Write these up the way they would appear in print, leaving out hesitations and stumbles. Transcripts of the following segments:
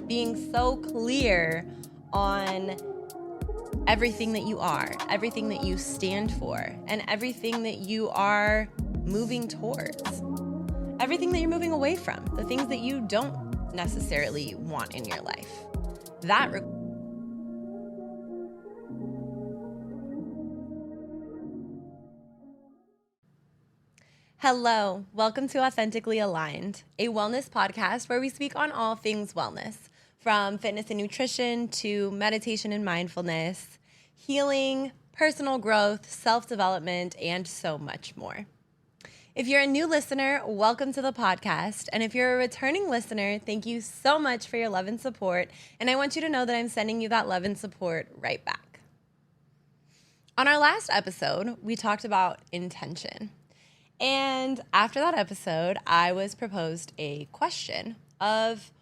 being so clear on everything that you are, everything that you stand for, and everything that you are moving towards, everything that you're moving away from, the things that you don't necessarily want in your life. Hello, welcome to Authentically Aligned, a wellness podcast where we speak on all things wellness, from fitness and nutrition to meditation and mindfulness, healing, personal growth, self-development, and so much more. If you're a new listener, welcome to the podcast. And if you're a returning listener, thank you so much for your love and support. And I want you to know that I'm sending you that love and support right back. On our last episode, we talked about intention. And after that episode, I was proposed a question of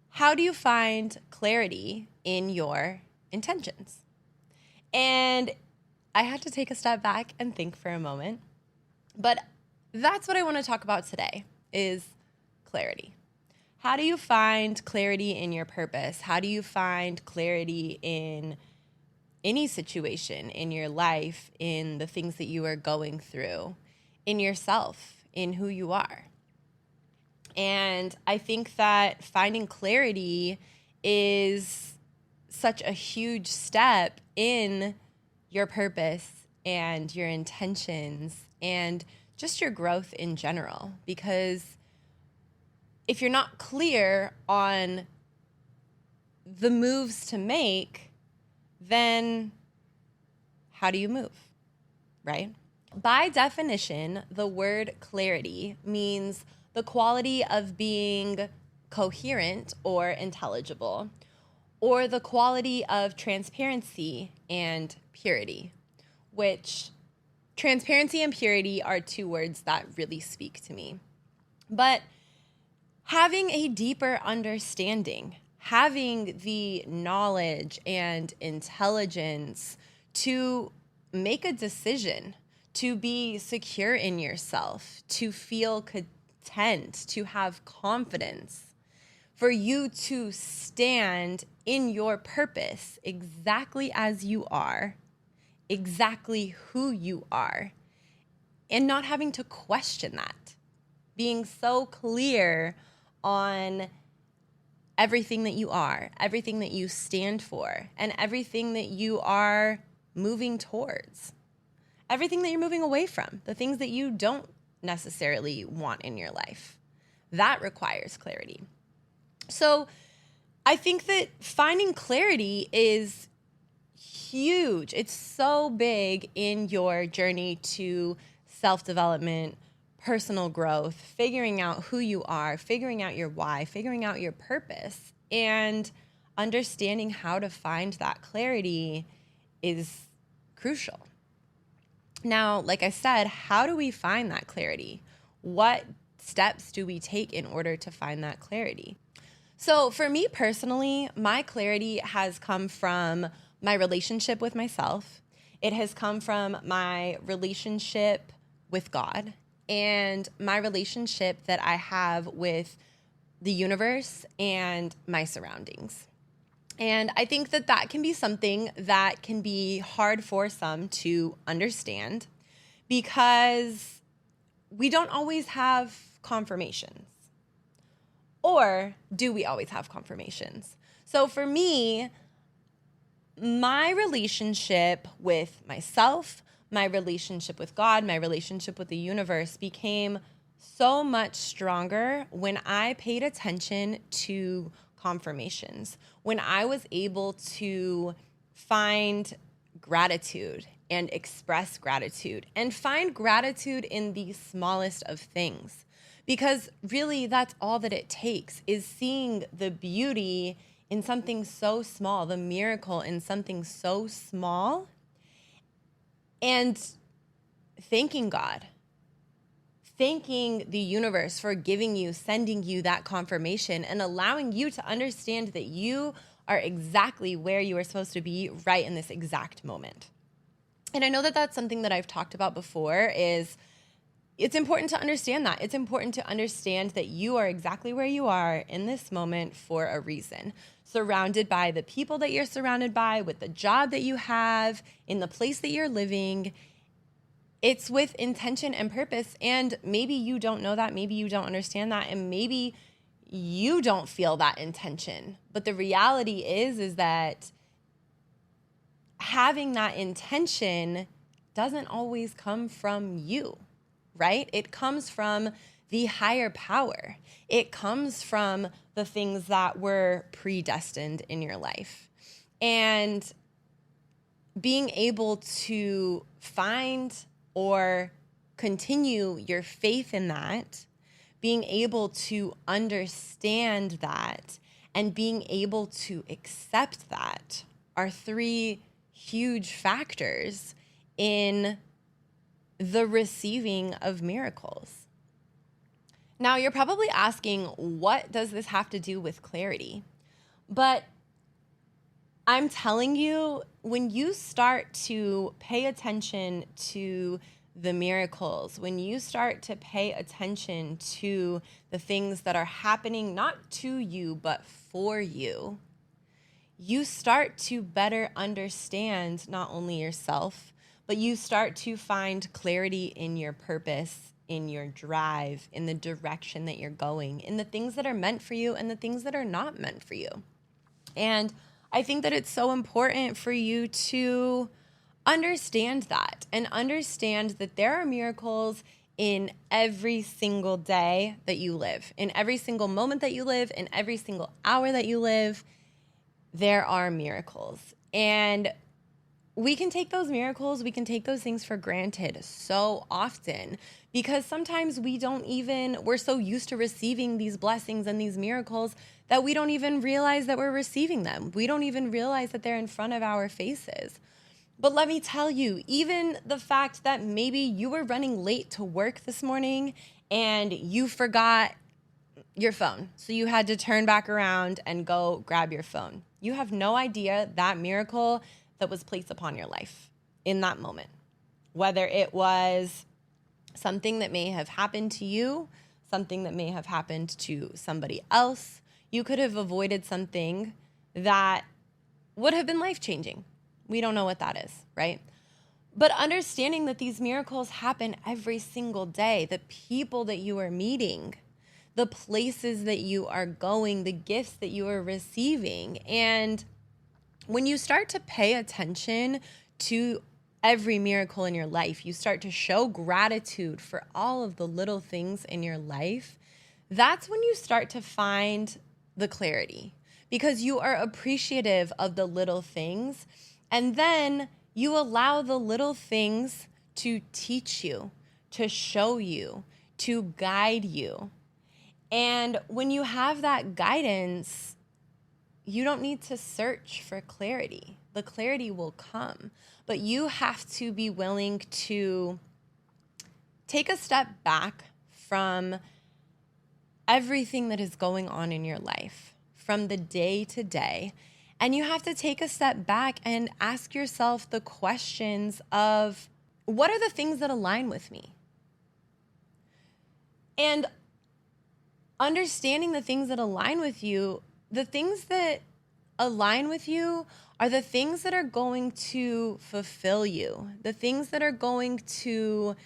how do you find clarity in your intentions? And I had to take a step back and think for a moment. But that's what I want to talk about today is clarity. How do you find clarity in your purpose? How do you find clarity in any situation in your life, in the things that you are going through, in yourself, in who you are? And I think that finding clarity is such a huge step in your purpose and your intentions and just your growth in general. Because if you're not clear on the moves to make, then how do you move, right? By definition, the word clarity means the quality of being coherent or intelligible, or the quality of transparency and purity, which transparency and purity are two words that really speak to me. But having a deeper understanding, having the knowledge and intelligence to make a decision, to be secure in yourself, to feel content, to have confidence, for you to stand in your purpose exactly as you are, exactly who you are, and not having to question that, being so clear on everything that you are, everything that you stand for, and everything that you are moving towards. Everything that you're moving away from, the things that you don't necessarily want in your life. That requires clarity. So I think that finding clarity is huge. It's so big in your journey to self-development, personal growth, figuring out who you are, figuring out your why, figuring out your purpose, and understanding how to find that clarity is crucial. Now, like I said, how do we find that clarity? What steps do we take in order to find that clarity? So for me personally, my clarity has come from my relationship with myself. It has come from my relationship with God and my relationship that I have with the universe and my surroundings. And I think that that can be something that can be hard for some to understand because we don't always have confirmations. Or do we always have confirmations? So for me, my relationship with myself, my relationship with God, my relationship with the universe became so much stronger when I paid attention to confirmations, when I was able to find gratitude and express gratitude and find gratitude in the smallest of things. Because really that's all that it takes is seeing the beauty in something so small, the miracle in something so small, and thanking God, thanking the universe for giving you, sending you that confirmation and allowing you to understand that you are exactly where you are supposed to be right in this exact moment. And I know that that's something that I've talked about before is it's important to understand that. It's important to understand that you are exactly where you are in this moment for a reason. Surrounded by the people that you're surrounded by, with the job that you have, in the place that you're living. It's with intention and purpose. And maybe you don't know that. Maybe you don't understand that. And maybe you don't feel that intention. But the reality is that having that intention doesn't always come from you, right? It comes from the higher power. It comes from the things that were predestined in your life. And being able to find or continue your faith in that, being able to understand that, and being able to accept that are three huge factors in the receiving of miracles. Now, you're probably asking, what does this have to do with clarity? But I'm telling you, when you start to pay attention to the miracles, when you start to pay attention to the things that are happening, not to you, but for you, you start to better understand not only yourself, but you start to find clarity in your purpose, in your drive, in the direction that you're going, in the things that are meant for you and the things that are not meant for you. And I think that it's so important for you to understand that and understand that there are miracles in every single day that you live, in every single moment that you live, in every single hour that you live. There are miracles. And we can take those miracles, we can take those things for granted so often because sometimes we're so used to receiving these blessings and these miracles that we don't even realize that we're receiving them. We don't even realize that they're in front of our faces. But let me tell you, even the fact that maybe you were running late to work this morning and you forgot your phone, so you had to turn back around and go grab your phone. You have no idea that miracle that was placed upon your life in that moment. Whether it was something that may have happened to you, something that may have happened to somebody else, you could have avoided something that would have been life-changing. We don't know what that is, right? But understanding that these miracles happen every single day, the people that you are meeting, the places that you are going, the gifts that you are receiving. And when you start to pay attention to every miracle in your life, you start to show gratitude for all of the little things in your life, that's when you start to find the clarity because you are appreciative of the little things. And then you allow the little things to teach you, to show you, to guide you. And when you have that guidance, you don't need to search for clarity. The clarity will come, but you have to be willing to take a step back from everything that is going on in your life, from the day to day. And you have to take a step back and ask yourself the questions of, what are the things that align with me? And understanding the things that align with you, the things that align with you are the things that are going to fulfill you, the things that are going to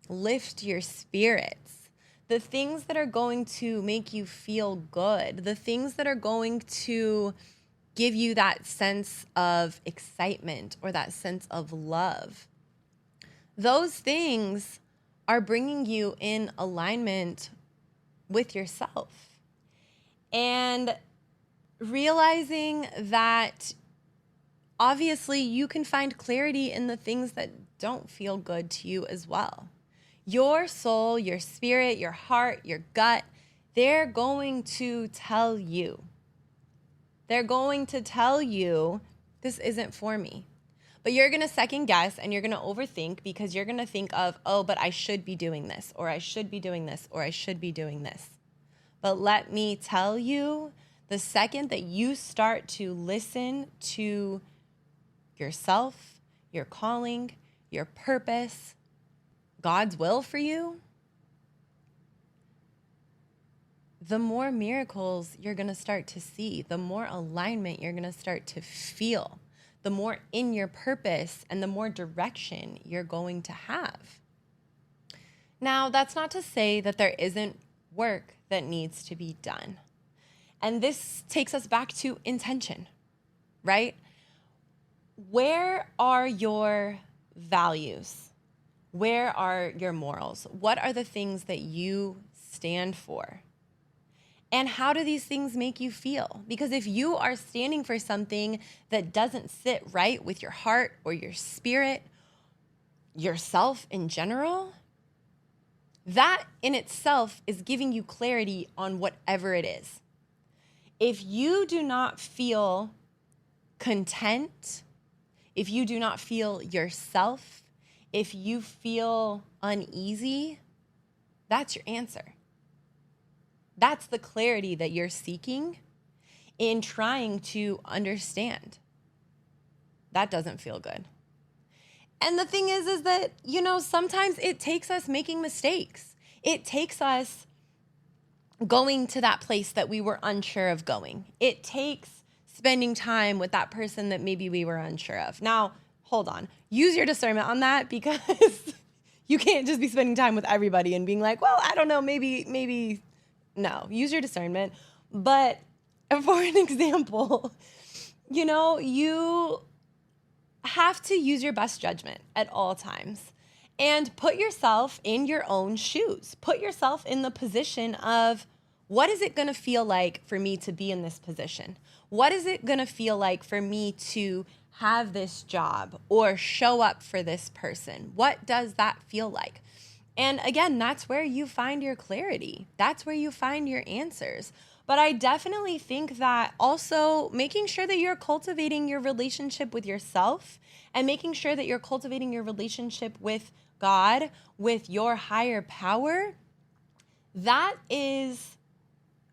lift your spirits, the things that are going to make you feel good, the things that are going to give you that sense of excitement or that sense of love. Those things are bringing you in alignment with yourself. And realizing that obviously you can find clarity in the things that don't feel good to you as well. Your soul, your spirit, your heart, your gut, they're going to tell you. They're going to tell you, this isn't for me. But you're going to second guess and you're going to overthink because you're going to think of, oh, but I should be doing this, or I should be doing this, or I should be doing this. But let me tell you, the second that you start to listen to yourself, your calling, your purpose, God's will for you, the more miracles you're going to start to see, the more alignment you're going to start to feel, the more in your purpose and the more direction you're going to have. Now, that's not to say that there isn't work that needs to be done. And this takes us back to intention, right? Where are your values? Where are your morals? What are the things that you stand for? And how do these things make you feel? Because if you are standing for something that doesn't sit right with your heart or your spirit, yourself in general, that in itself is giving you clarity on whatever it is. If you do not feel content, if you do not feel yourself, if you feel uneasy, that's your answer. That's the clarity that you're seeking in trying to understand. That doesn't feel good. And the thing is that, sometimes it takes us making mistakes. It takes us going to that place that we were unsure of going. It takes spending time with that person that maybe we were unsure of. Now, hold on. Use your discernment on that, because you can't just be spending time with everybody and being like, well, I don't know, maybe. No, use your discernment. But for an example, you have to use your best judgment at all times and put yourself in your own shoes. Put yourself in the position of, what is it going to feel like for me to be in this position? What is it going to feel like for me to have this job or show up for this person? What does that feel like? And again, that's where you find your clarity. That's where you find your answers. But I definitely think that also making sure that you're cultivating your relationship with yourself and making sure that you're cultivating your relationship with God, with your higher power, that is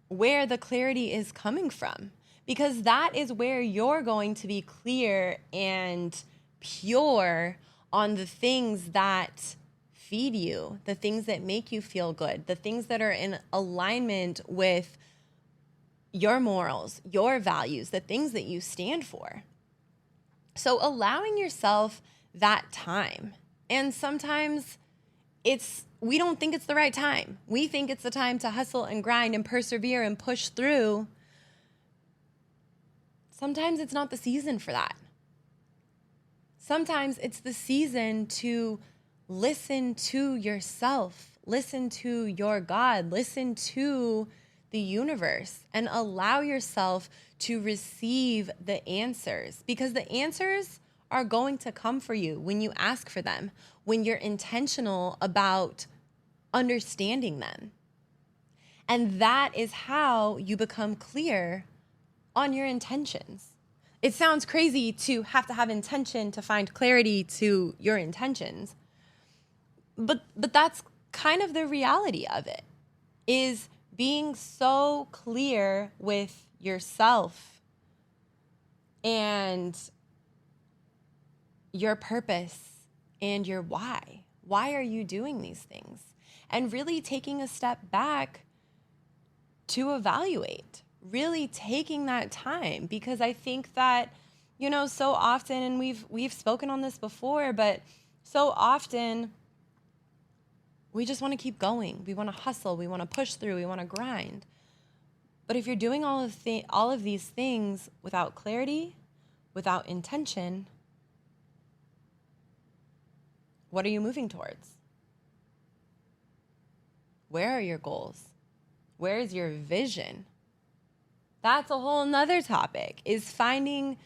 where the clarity is coming from. Because that is where you're going to be clear and pure on the things that feed you, the things that make you feel good, the things that are in alignment with your morals, your values, the things that you stand for. So allowing yourself that time. And sometimes we don't think it's the right time. We think it's the time to hustle and grind and persevere and push through. Sometimes it's not the season for that. Sometimes it's the season to listen to yourself, listen to your God, listen to the universe, and allow yourself to receive the answers, because the answers are going to come for you when you ask for them, when you're intentional about understanding them. And that is how you become clear on your intentions. It sounds crazy to have intention to find clarity to your intentions. But that's kind of the reality of it, is being so clear with yourself and your purpose and your why. Why are you doing these things? And really taking a step back to evaluate, really taking that time, because I think that, so often, and we've spoken on this before, but so often we just want to keep going. We want to hustle. We want to push through. We want to grind. But if you're doing all of these things without clarity, without intention, what are you moving towards? Where are your goals? Where is your vision? That's a whole nother topic, is finding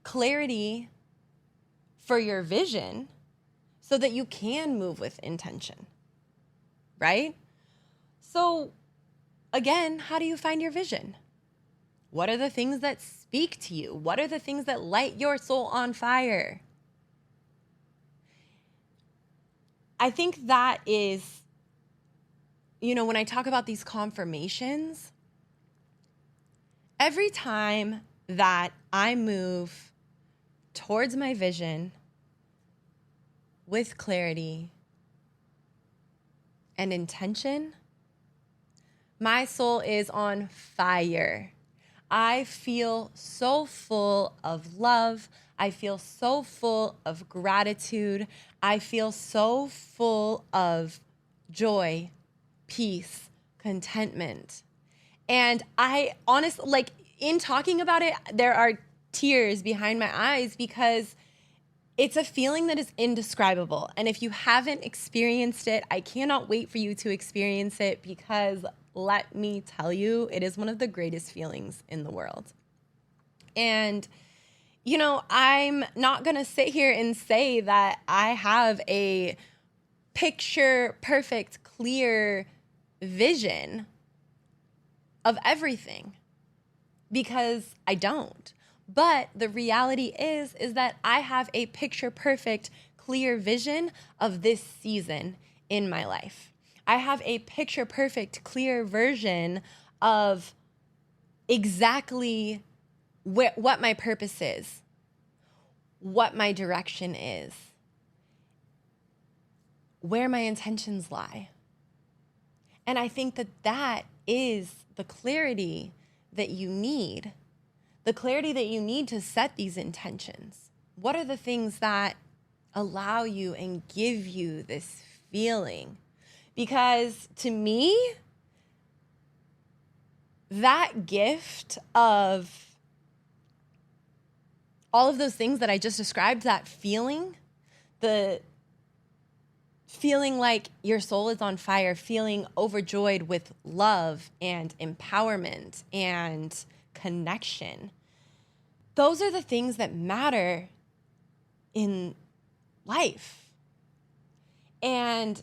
clarity for your vision so that you can move with intention, right? So again, how do you find your vision? What are the things that speak to you? What are the things that light your soul on fire? I think that is, when I talk about these confirmations, every time that I move towards my vision with clarity and intention, My soul is on fire. I feel so full of love. I feel so full of gratitude. I feel so full of joy, peace, contentment. And I honestly, like, in talking about it, there are tears behind my eyes because it's a feeling that is indescribable. And if you haven't experienced it, I cannot wait for you to experience it because let me tell you, it is one of the greatest feelings in the world. And, you know, I'm not going to sit here and say that I have a picture perfect, clear vision of everything because I don't. But the reality is that I have a picture perfect, clear vision of this season in my life. I have a picture perfect, clear version of exactly what my purpose is, what my direction is, where my intentions lie. And I think that that is the clarity that you need. The clarity that you need to set these intentions. What are the things that allow you and give you this feeling? Because to me, that gift of all of those things that I just described, that feeling, the feeling like your soul is on fire, feeling overjoyed with love and empowerment and connection. Those are the things that matter in life. And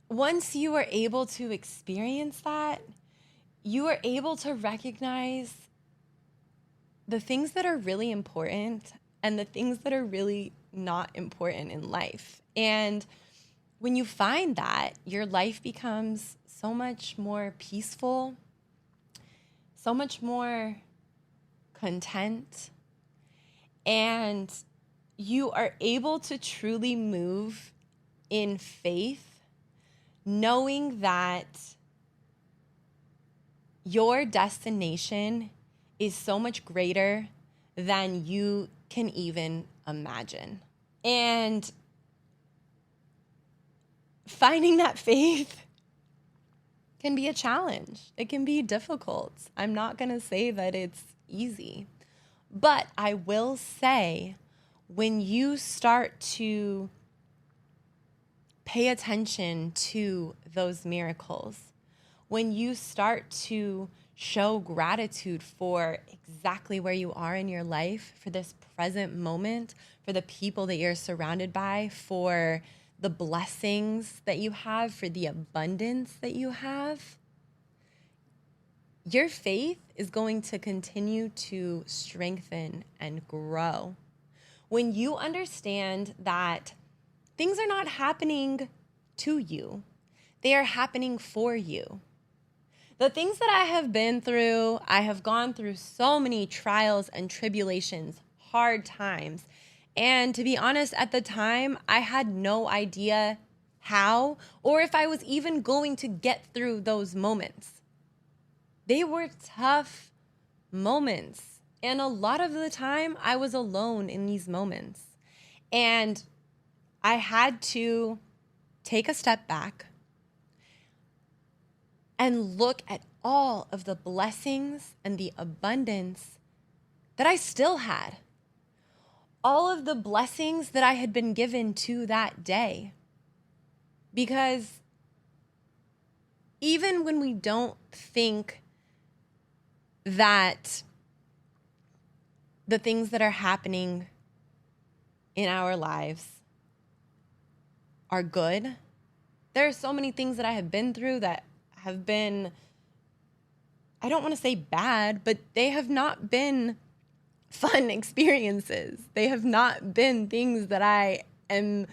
once you are able to experience that, you are able to recognize the things that are really important and the things that are really not important in life. And when you find that, your life becomes so much more peaceful, so much more content, and you are able to truly move in faith, knowing that your destination is so much greater than you can even imagine. And finding that faith can be a challenge. It can be difficult. I'm not going to say that it's easy. But I will say, when you start to pay attention to those miracles, when you start to show gratitude for exactly where you are in your life, for this present moment, for the people that you're surrounded by, for the blessings that you have, for the abundance that you have, your faith is going to continue to strengthen and grow. When you understand that things are not happening to you, they are happening for you. The things that I have been through, I have gone through so many trials and tribulations, hard times. And to be honest, at the time, I had no idea how or if I was even going to get through those moments. They were tough moments. And a lot of the time, I was alone in these moments. And I had to take a step back and look at all of the blessings and the abundance that I still had. All of the blessings that I had been given to that day. Because even when we don't think that the things that are happening in our lives are good, there are so many things that I have been through that have been, I don't want to say bad, but they have not been fun experiences. They have not been things that I am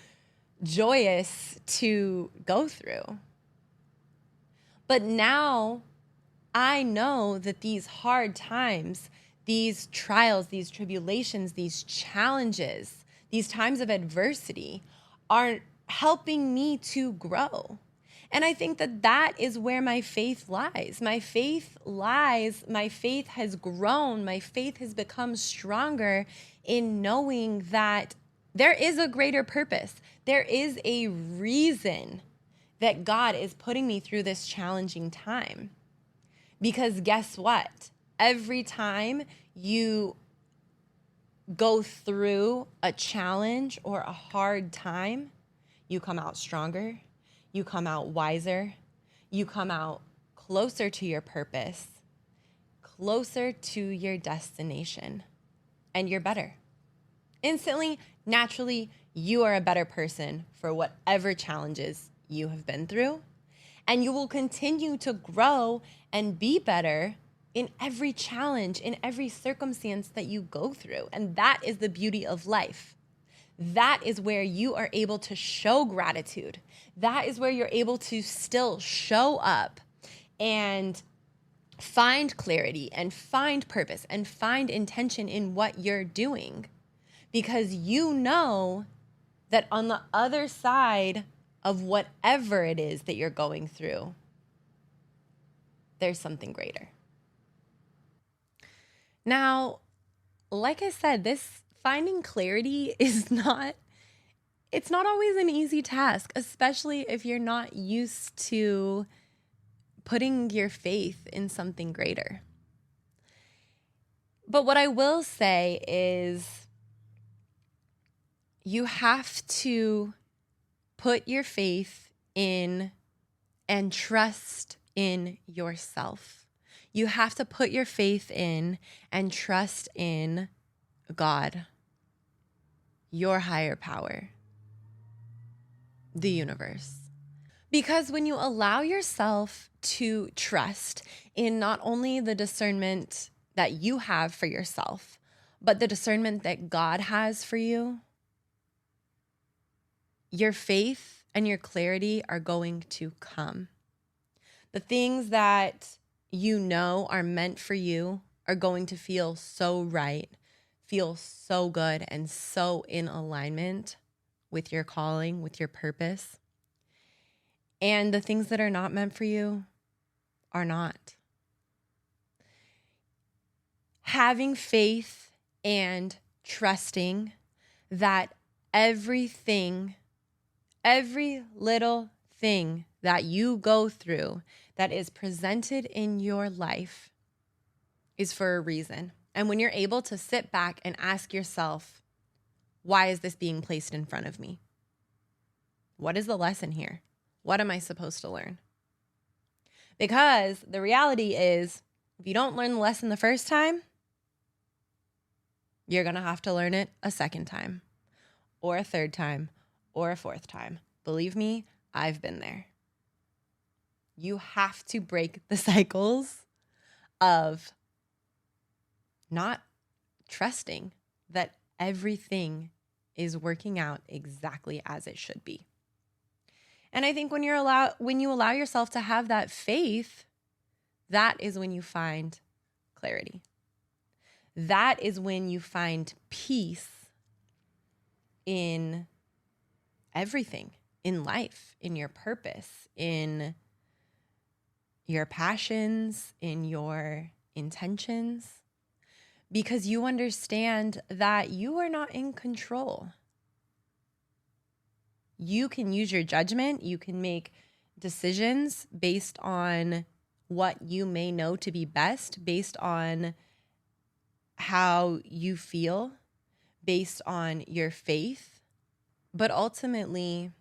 joyous to go through. But now I know that these hard times, these trials, these tribulations, these challenges, these times of adversity are helping me to grow. And I think that that is where my faith lies. My faith has grown. My faith has become stronger in knowing that there is a greater purpose. There is a reason that God is putting me through this challenging time. Because guess what? Every time you go through a challenge or a hard time, you come out stronger, you come out wiser, you come out closer to your purpose, closer to your destination, and you're better. Instantly, naturally, you are a better person for whatever challenges you have been through, and you will continue to grow and be better in every challenge, in every circumstance that you go through. And that is the beauty of life. That is where you are able to show gratitude. That is where you're able to still show up and find clarity and find purpose and find intention in what you're doing. Because you know that on the other side of whatever it is that you're going through, there's something greater. Now, like I said, this finding clarity it's not always an easy task, especially if you're not used to putting your faith in something greater. But what I will say is you have to put your faith in and trust in yourself. You have to put your faith in and trust in God, your higher power, the universe. Because when you allow yourself to trust in not only the discernment that you have for yourself, but the discernment that God has for you, your faith and your clarity are going to come. The things that you know are meant for you are going to feel so right, feel so good, and so in alignment with your calling, with your purpose. And the things that are not meant for you are not. Having faith and trusting that every little thing that you go through that is presented in your life is for a reason. And when you're able to sit back and ask yourself, why is this being placed in front of me? What is the lesson here? What am I supposed to learn? Because the reality is, if you don't learn the lesson the first time, you're going to have to learn it a second time, or a third time, or a fourth time. Believe me, I've been there. You have to break the cycles of not trusting that everything is working out exactly as it should be. And I think when you allow yourself to have that faith, that is when you find clarity. That is when you find peace in everything, in life, in your purpose, in your passions, in your intentions, because you understand that you are not in control. You can use your judgment. You can make decisions based on what you may know to be best, based on how you feel, based on your faith. But ultimately,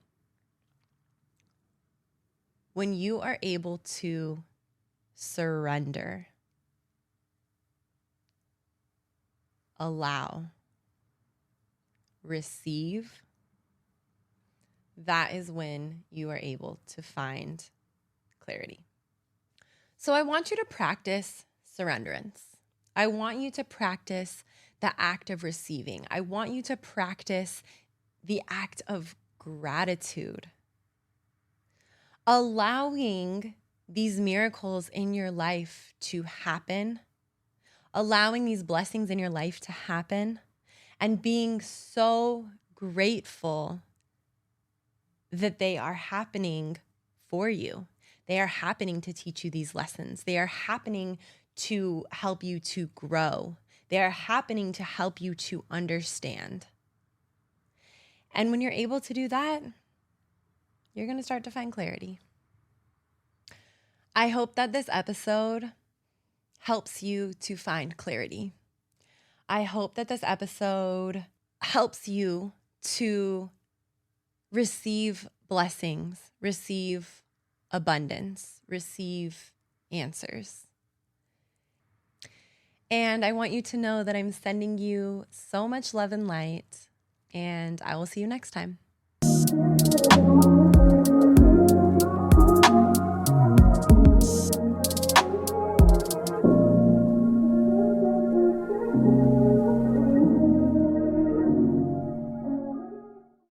when you are able to surrender, allow, receive, that is when you are able to find clarity. So I want you to practice surrenderance. I want you to practice the act of receiving. I want you to practice the act of gratitude. Allowing these miracles in your life to happen, allowing these blessings in your life to happen, and being so grateful that they are happening for you. They are happening to teach you these lessons. They are happening to help you to grow. They are happening to help you to understand. And when you're able to do that, you're going to start to find clarity. I hope that this episode helps you to find clarity. I hope that this episode helps you to receive blessings, receive abundance, receive answers. And I want you to know that I'm sending you so much love and light, and I will see you next time.